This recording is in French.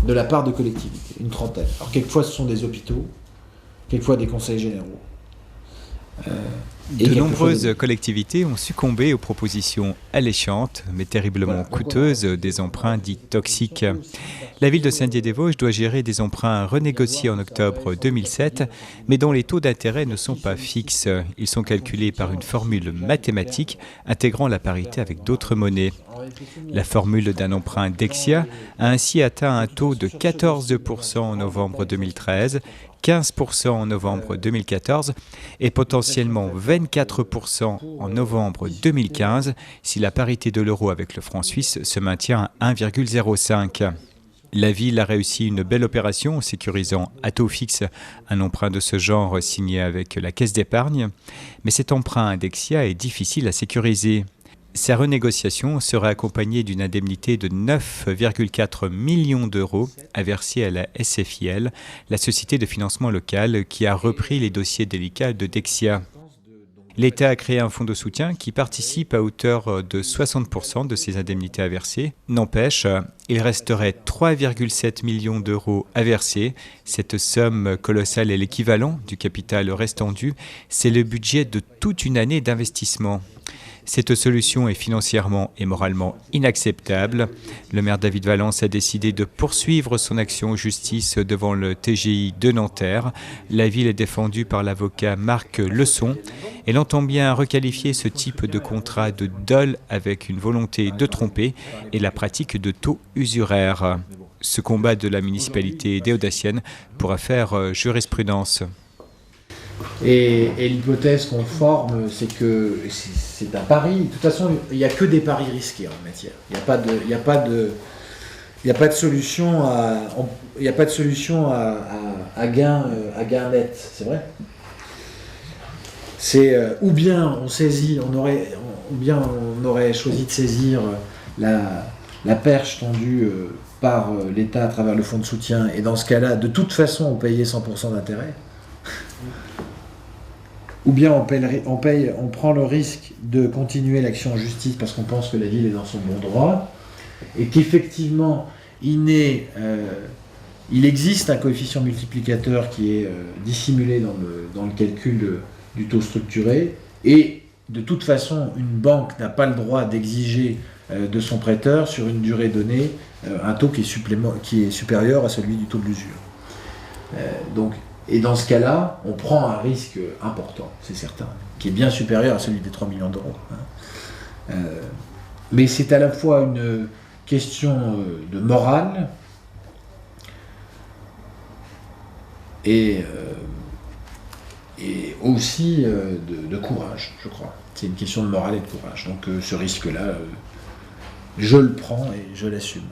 de la part de collectivités, une trentaine. Alors quelquefois ce sont des hôpitaux, quelquefois des conseils généraux. De nombreuses collectivités ont succombé aux propositions alléchantes, mais terriblement coûteuses, des emprunts dits toxiques. La ville de Saint-Dié-des-Vosges doit gérer des emprunts renégociés en octobre 2007, mais dont les taux d'intérêt ne sont pas fixes. Ils sont calculés par une formule mathématique intégrant la parité avec d'autres monnaies. La formule d'un emprunt Dexia a ainsi atteint un taux de 14% en novembre 2013, 15% en novembre 2014 et potentiellement 24% en novembre 2015 si la parité de l'euro avec le franc suisse se maintient à 1,05. La ville a réussi une belle opération en sécurisant à taux fixe un emprunt de ce genre signé avec la Caisse d'épargne, mais cet emprunt Dexia est difficile à sécuriser. Sa renégociation sera accompagnée d'une indemnité de 9,4 millions d'euros à verser à la SFIL, la société de financement local qui a repris les dossiers délicats de Dexia. L'État a créé un fonds de soutien qui participe à hauteur de 60% de ces indemnités à verser. N'empêche, il resterait 3,7 millions d'euros à verser. Cette somme colossale est l'équivalent du capital restant dû. C'est le budget de toute une année d'investissement. Cette solution est financièrement et moralement inacceptable. Le maire David Valence a décidé de poursuivre son action en justice devant le TGI de Nanterre. La ville est défendue par l'avocat Marc Leçon. Elle entend bien requalifier ce type de contrat de dol avec une volonté de tromper et la pratique de taux usuraires. Ce combat de la municipalité déodacienne pourra faire jurisprudence. Et l'hypothèse qu'on forme, c'est que c'est un pari. De toute façon, il n'y a que des paris risqués en matière. Il n'y a pas de solution à gain net. C'est vrai. C'est ou bien on aurait choisi de saisir la perche tendue par l'État à travers le fonds de soutien, et dans ce cas-là, de toute façon, on payait 100% d'intérêt. Ou bien on prend le risque de continuer l'action en justice parce qu'on pense que la ville est dans son bon droit et qu'effectivement il existe un coefficient multiplicateur qui est dissimulé dans le calcul du taux structuré, et de toute façon une banque n'a pas le droit d'exiger de son prêteur sur une durée donnée un taux qui est supérieur à celui du taux de l'usure. Et dans ce cas-là, on prend un risque important, c'est certain, qui est bien supérieur à celui des 3 millions d'euros. Mais c'est à la fois une question de morale et aussi de courage, je crois. C'est une question de morale et de courage. Donc ce risque-là, je le prends et je l'assume.